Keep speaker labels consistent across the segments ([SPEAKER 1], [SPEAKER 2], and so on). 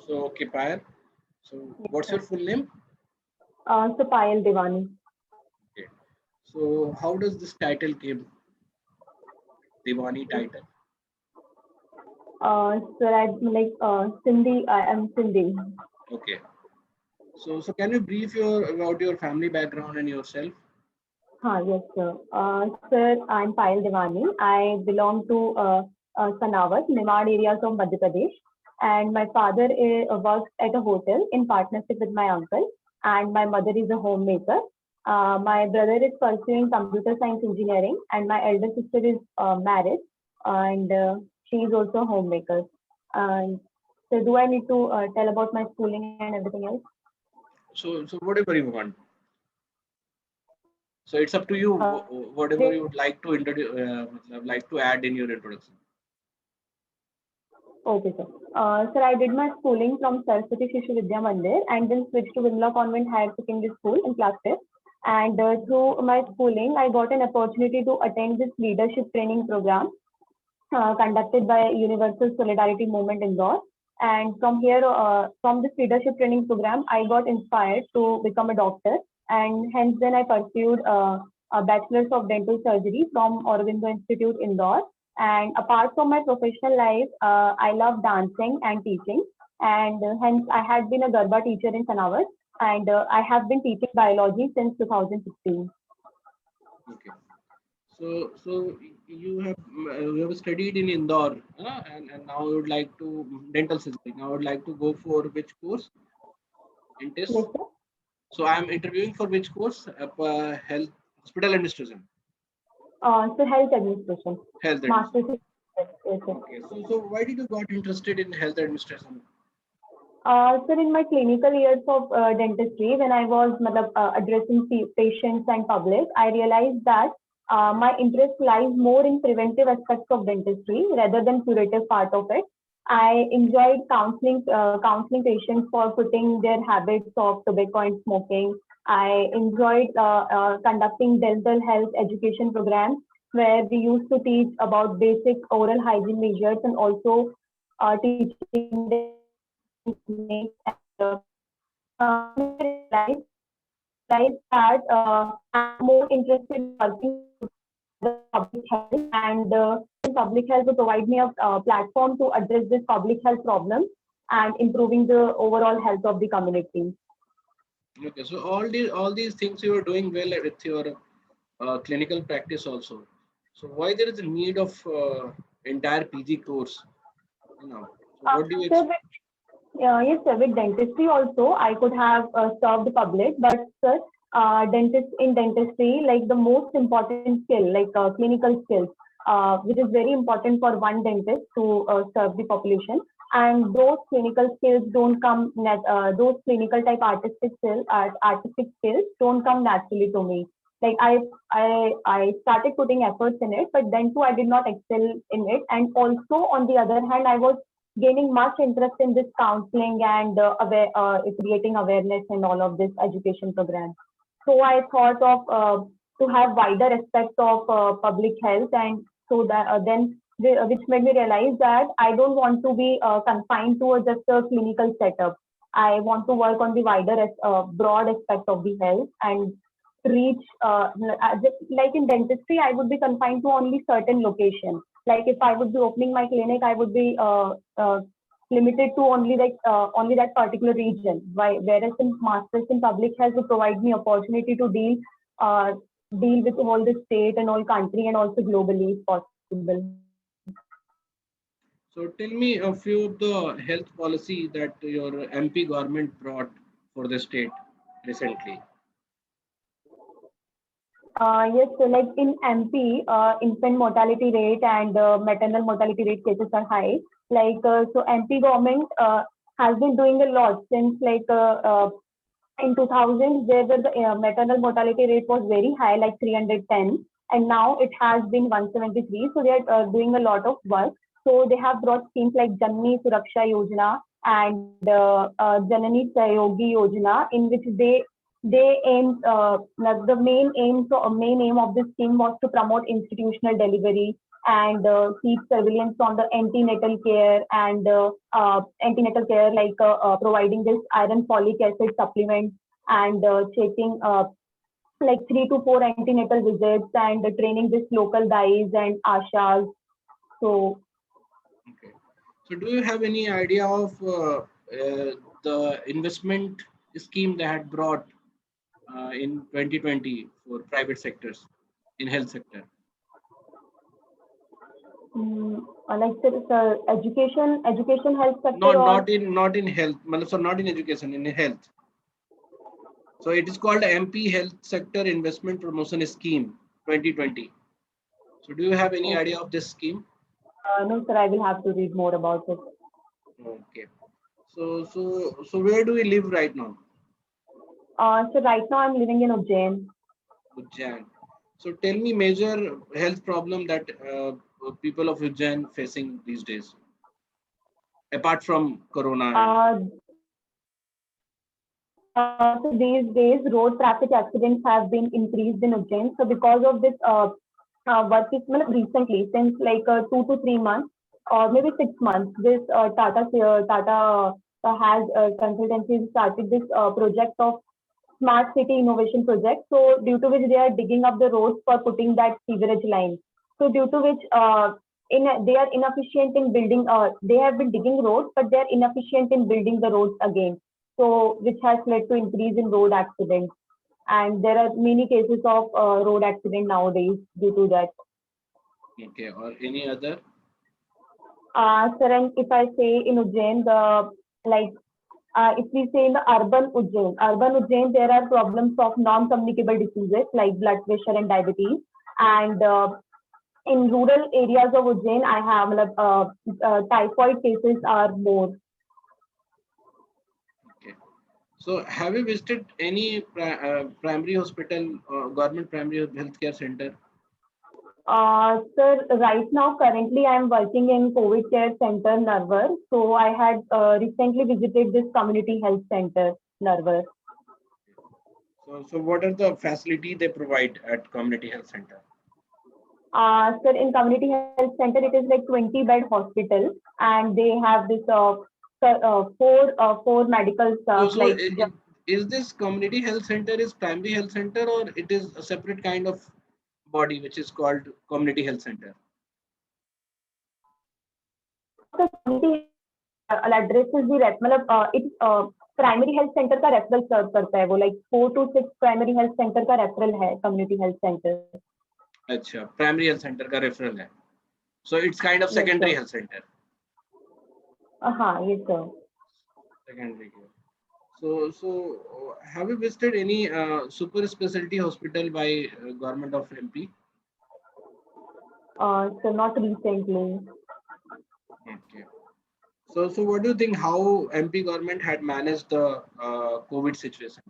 [SPEAKER 1] So, okay, Payal. So,
[SPEAKER 2] Yes,
[SPEAKER 1] what's
[SPEAKER 2] sir.
[SPEAKER 1] your full name?
[SPEAKER 2] So Payal Devani.
[SPEAKER 1] Okay. So, how does this title came? Diwani title.
[SPEAKER 2] Sir, I'm like Sindhi. I am Sindhi.
[SPEAKER 1] Okay. So can you brief about your family background and yourself?
[SPEAKER 2] Yes, sir. Sir, I'm Payal Devani. I belong to Sanawat, Nimad areas of Madhya Pradesh. And my father works at a hotel in partnership with my uncle. And my mother is a homemaker. My brother is pursuing computer science engineering. And my elder sister is married. And she is also a homemaker. And so, do I need to tell about my schooling and everything else?
[SPEAKER 1] So whatever you want. So it's up to you. Whatever you would like to introduce, like to add in your introduction.
[SPEAKER 2] Okay, sir. Sir, I did my schooling from Saraswati Shishu Vidya Mandir and then switched to Vimla Convent Higher Secondary School in class 5th. And through my schooling, I got an opportunity to attend this leadership training program conducted by Universal Solidarity Movement Indore. And from here, from this leadership training program, I got inspired to become a doctor. And hence, then I pursued a bachelor's of dental surgery from Aurobindo Institute Indore. And apart from my professional life, I love dancing and teaching. And hence, I had been a Garba teacher in Sanawat. And I have been teaching biology since 2016.
[SPEAKER 1] Okay. So you have studied in Indore, and now you would like to dental surgery. Now I would like to go for which course?
[SPEAKER 2] Yes,
[SPEAKER 1] Dentist.
[SPEAKER 2] sir.
[SPEAKER 1] So I'm interviewing for which course? Health hospital administration.
[SPEAKER 2] So health administration,
[SPEAKER 1] Health
[SPEAKER 2] master's.
[SPEAKER 1] administration.
[SPEAKER 2] Yes, sir.
[SPEAKER 1] Okay. So why did you got interested in health administration?
[SPEAKER 2] Sir, in my clinical years of dentistry, when I was addressing patients and public, I realized that my interest lies more in preventive aspects of dentistry rather than curative part of it. I enjoyed counseling patients for quitting their habits of tobacco and smoking. I enjoyed conducting dental health education programs where we used to teach about basic oral hygiene measures and also teaching them techniques and realized that I'm more interested in working the public health and public health to provide me a platform to address this public health problem and improving the overall health of the community.
[SPEAKER 1] Okay, so all these things you are doing well with your clinical practice also. So why there is a need of entire PG course? So what do you
[SPEAKER 2] So yes, sir, with dentistry also, I could have served the public, but sir, dentistry, like the most important skill, like clinical skills, which is very important for one dentist to serve the population. And those clinical skills don't come, those clinical type artistic skills don't come naturally to me. Like I started putting efforts in it, but then too I did not excel in it. And also on the other hand, I was gaining much interest in this counseling and creating awareness in all of this education programs. So I thought of to have wider aspects of public health, and so that which made me realize that I don't want to be confined to just a clinical setup. I want to work on the broad aspect of the health and reach like in dentistry, I would be confined to only certain locations. Like if I would be opening my clinic, I would be limited to only that particular region. Whereas in masters in public health will provide me opportunity to uh, deal with all the state and all country and also globally if possible.
[SPEAKER 1] so tell me a few of the health policy that your MP government brought for the state recently.
[SPEAKER 2] Yes, so like in MP, infant mortality rate and maternal mortality rate cases are high. So MP government has been doing a lot since in 2000, where the maternal mortality rate was very high, like 310, and now it has been 173. So they are doing a lot of work. So they have brought schemes like Janani Suraksha Yojana and Janani Sayogi Yojana, in which they aim the main aim of this scheme was to promote institutional delivery and keep surveillance on the antenatal care and like providing this iron folic acid supplement and checking like 3 to 4 antenatal visits and training this local guys and ashas. So
[SPEAKER 1] Okay. So do you have any idea of the investment scheme they had brought in 2020 for private sectors in health sector?
[SPEAKER 2] like the education health sector
[SPEAKER 1] Not
[SPEAKER 2] or
[SPEAKER 1] not in health, so not in education, in health. So it is called MP Health Sector Investment Promotion Scheme 2020. So do you have any
[SPEAKER 2] okay.
[SPEAKER 1] idea of this scheme?
[SPEAKER 2] No, sir, I will have to read more about it.
[SPEAKER 1] Okay. So where do we live right now?
[SPEAKER 2] So right now I'm living in Ujjain.
[SPEAKER 1] Ujjain. So tell me major health problem that people of Ujjain facing these days, apart from Corona and
[SPEAKER 2] Uh, so these days, road traffic accidents have been increased in Ujjain. So because of this work is recently, since like 2 to 3 months or maybe 6 months, this Tata has consultancy started this project of smart city innovation project. So due to which they are digging up the roads for putting that sewerage line. So due to which they are inefficient in building. They have been digging roads, but they are inefficient in building the roads again. So which has led to increase in road accidents. And there are many cases of road accident nowadays due to that.
[SPEAKER 1] okay, or any other?
[SPEAKER 2] Sir, and if I say in Ujjain, like if we say in the urban Ujjain, there are problems of non-communicable diseases like blood pressure and diabetes. And in rural areas of Ujjain, I have typhoid cases are more.
[SPEAKER 1] Okay. So have you visited any primary hospital or government primary healthcare center?
[SPEAKER 2] Sir, right now, currently, I am working in COVID Care Center, Narwar. So I had recently visited this community health center, Narwar.
[SPEAKER 1] So what are the facility they provide at community health center?
[SPEAKER 2] Sir, in community health center, it is like 20-bed hospital, and they have this four medical
[SPEAKER 1] So
[SPEAKER 2] stuff
[SPEAKER 1] so
[SPEAKER 2] like
[SPEAKER 1] is this community health center is primary health center or it is a separate kind of body which is called community health center?
[SPEAKER 2] the community address is the मतलब it primary health centre का referral सर्व करता है वो like 4 to 6 primary health centre का referral है community health centre.
[SPEAKER 1] अच्छा, primary health center का referral है. So it's kind of
[SPEAKER 2] Yes,
[SPEAKER 1] secondary
[SPEAKER 2] sir.
[SPEAKER 1] health center.
[SPEAKER 2] हाँ, yes, sir.
[SPEAKER 1] Secondary care. So have you visited any super specialty hospital by government of MP?
[SPEAKER 2] So not recently.
[SPEAKER 1] Okay. So what do you think how MP government had managed the COVID situation?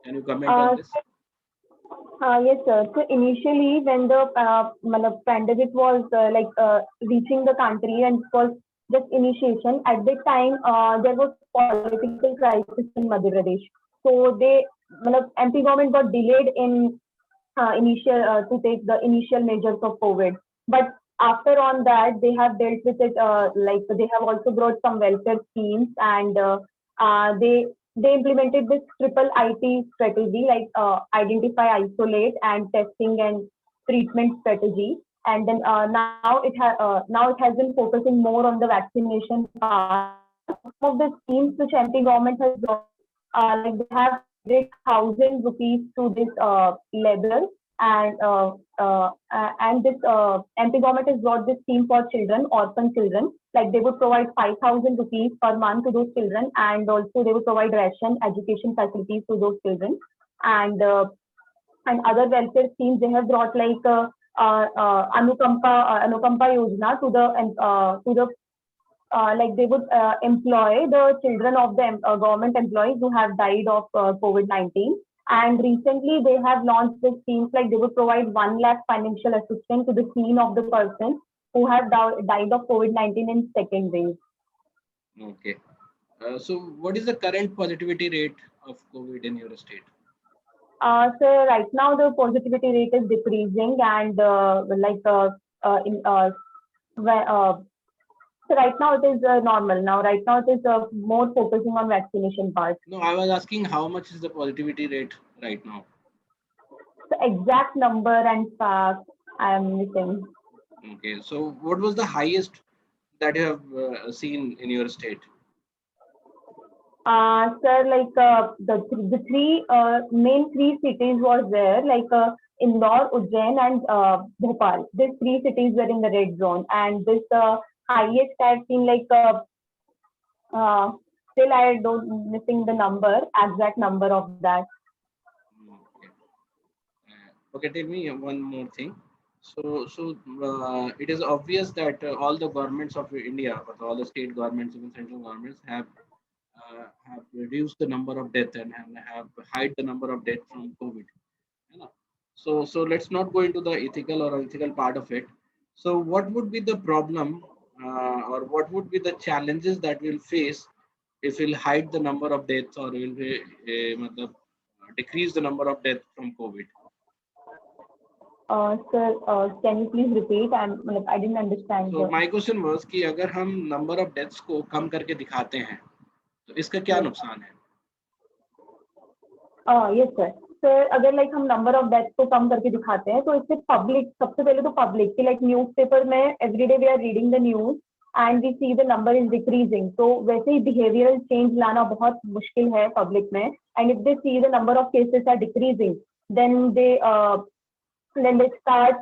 [SPEAKER 1] Can you comment on
[SPEAKER 2] Uh,
[SPEAKER 1] this?
[SPEAKER 2] yes, sir. So initially, when the pandemic was reaching the country and it was just initiation, at that time there was political crisis in Madhya Pradesh. So MP government got delayed in initial to take the initial measures of COVID. But after on that, they have dealt with it. Like they have also brought some welfare schemes, and they implemented this triple IT strategy, like identify, isolate, and testing and treatment strategy. And then now it has been focusing more on the vaccination part. Some of the schemes which MP government has brought, like they have added 1,000 rupees to this level, and this MP government has brought this scheme for children, orphan children. Like they would provide 5,000 rupees per month to those children, and also they would provide ration, education facilities to those children, and uh, and other welfare schemes. They have brought like Anukampa Yojana to the like they would employ the children of the government employees who have died of COVID-19. And recently they have launched this schemes like they would provide 1 lakh financial assistance to the scene of the person who have died of COVID-19 in second wave.
[SPEAKER 1] Okay. So what is the current positivity rate of COVID in your state?
[SPEAKER 2] So right now the positivity rate is decreasing, and so right now it is normal. Now, right now it is more focusing on vaccination part.
[SPEAKER 1] No, I was asking how much is the positivity rate right now?
[SPEAKER 2] The exact number and fact I am missing.
[SPEAKER 1] Okay, so what was the highest that you have seen in your state?
[SPEAKER 2] Sir, like the three main three cities was there, like Indore, Ujjain, and Bhopal. These three cities were in the red zone, and this highest I've seen, like uh, still I don't missing the number, exact number of that.
[SPEAKER 1] Okay. Okay, tell me one more thing. So it is obvious that all the governments of India, but all the state governments, even central governments, have reduced the number of death and have hide the number of death from COVID. You know? So let's not go into the ethical or unethical part of it. So what would be the problem, or what would be the challenges that we'll face if we'll hide the number of deaths, or will we matlab, decrease the number of deaths from COVID?
[SPEAKER 2] Sir, can you please repeat? I didn't understand.
[SPEAKER 1] So my question was कि अगर हम number of deaths को कम करके दिखाते हैं तो इसका क्या नुकसान है?
[SPEAKER 2] Yes sir. सर, अगर लाइक हम नंबर ऑफ डेथ को कम करके दिखाते हैं तो इससे पब्लिक, सबसे पहले तो पब्लिक की, लाइक न्यूज़पेपर में everyday we are reading the news and we see the number is decreasing. तो वैसे ही बिहेवियरल चेंज लाना बहुत मुश्किल है पब्लिक में. And if they see the number of cases are decreasing, then they start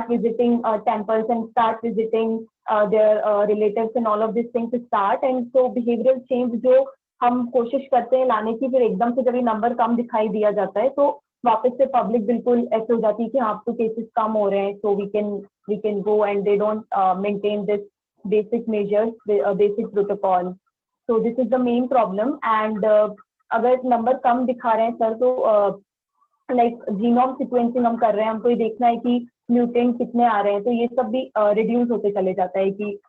[SPEAKER 2] visiting temples and start visiting their relatives and all of these things start. And so behavioral change जो हम कोशिश करते हैं लाने की, फिर एकदम से जब ये नंबर कम दिखाई दिया जाता है तो वापस से पब्लिक बिल्कुल ऐसे हो जाती है कि हाँ अब तो केसेस कम हो रहे हैं, so we can go, and they don't maintain this basic measures, basic protocol. So this is the main problem. And अगर नंबर कम दिखा रहे हैं सर तो लाइक जीनोम सीक्वेंसिंग हम कर रहे हैं, हमको ये देखना है कि म्यूटेंट कितने आ रहे हैं, तो ये सब भी रिड्यूस होते चले जाता है कि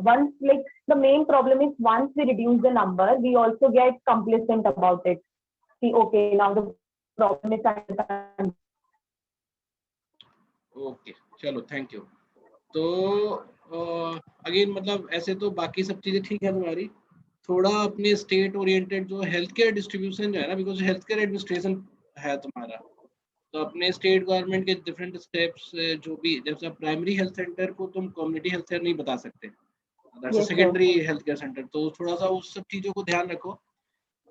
[SPEAKER 2] once, like the main problem is once we reduce the number we also get complacent about it. See, okay, now the problem is under control.
[SPEAKER 1] Okay, चलो, थैंक यू. तो अगेन मतलब ऐसे तो बाकी सब चीजें ठीक है तुम्हारी. थोड़ा अपने स्टेट ओरिएंटेड जो हेल्थ केयर डिस्ट्रीब्यूशन जो है ना, बिकॉज हेल्थ केयर एडमिनिस्ट्रेशन है तुम्हारा, तो अपने स्टेट गवर्नमेंट के डिफरेंट स्टेप्स जो भी, जैसे प्राइमरी हेल्थ सेंटर को तुम कम्युनिटी हेल्थ केयर नहीं बता सकते, that's a
[SPEAKER 2] Yes, sir.
[SPEAKER 1] Secondary health care centre. तो थोड़ा सा उस सब चीजों को ध्यान रखो,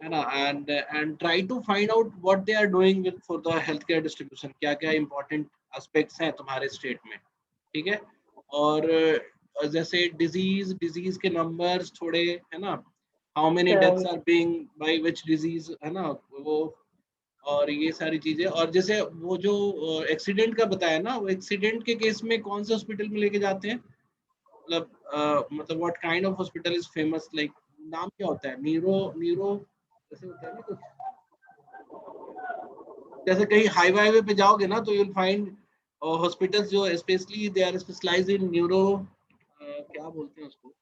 [SPEAKER 1] है ना. And try to find out what they are doing with for the health care distribution, क्या क्या इंपॉर्टेंट एस्पेक्ट्स हैं तुम्हारे स्टेट में, ठीक है. और जैसे डिजीज के नंबर्स थोड़े, है ना, how many
[SPEAKER 2] Sir,
[SPEAKER 1] deaths are being by which disease, है ना, वो, और ये सारी चीजें. और जैसे वो जो एक्सीडेंट का बताया ना, वो एक्सीडेंट के केस में कौन से हॉस्पिटल में लेके जाते हैं, मतलब what kind of hospital is famous, like नाम क्या होता है, न्यूरो जैसे होता है ना कुछ, जैसे कहीं हाईवे पे जाओगे ना तो यू विल फाइंड हॉस्पिटल्स जो specially they are specialized in neuro, क्या बोलते हैं उसको.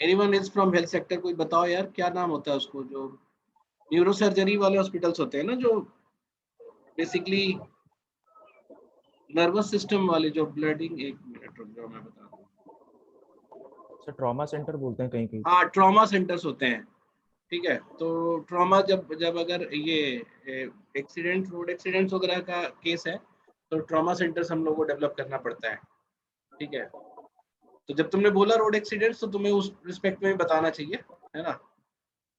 [SPEAKER 1] Anyone is from health sector, कोई बताओ यार क्या नाम होता है उसको, जो न्यूरो सर्जरी वाले हॉस्पिटल्स होते हैं ना, जो बेसिकली नर्वस सिस्टम वाले, जो ब्लडिंग, एक मिनट रुक जाओ मैं बता दूं.
[SPEAKER 3] सर ट्रॉमा सेंटर बोलते हैं कहीं कहीं.
[SPEAKER 1] हाँ, ट्रॉमा सेंटर्स होते हैं, ठीक है. तो ट्रॉमा जब अगर ये एक्सीडेंट, रोड एक्सीडेंट्स वगैरह का केस है तो ट्रॉमा सेंटर्स हम लोग को डेवलप करना पड़ता है, ठीक है. तो जब तुमने बोला रोड एक्सीडेंट्स तो तुम्हें उस रिस्पेक्ट में बताना चाहिए, है ना,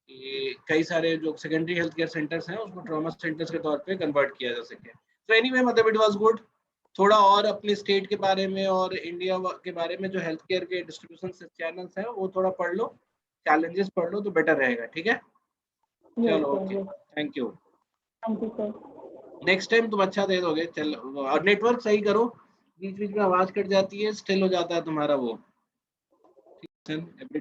[SPEAKER 1] कि कई सारे जो सेकेंडरी हेल्थ केयर सेंटर्स हैं उसको ट्रॉमा सेंटर्स के तौर पे कन्वर्ट किया जा सके. तो एनीवे, मतलब इट वाज गुड. थोड़ा और अपने स्टेट के बारे में और इंडिया के बारे में जो हेल्थ केयर के डिस्ट्रीब्यूशन चैनल्स हैं वो थोड़ा पढ़ लो, चैलेंजेस पढ़ लो तो बेटर रहेगा, ठीक है.
[SPEAKER 2] yes,
[SPEAKER 1] चलो,
[SPEAKER 2] sir,
[SPEAKER 1] okay,
[SPEAKER 2] yes.
[SPEAKER 1] Thank you.
[SPEAKER 2] Thank you, sir.
[SPEAKER 1] Next time तुम अच्छा दे दोगे. चल, और नेटवर्क सही करो, बीच बीच में आवाज कट जाती है, स्टिल हो जाता है तुम्हारा वो.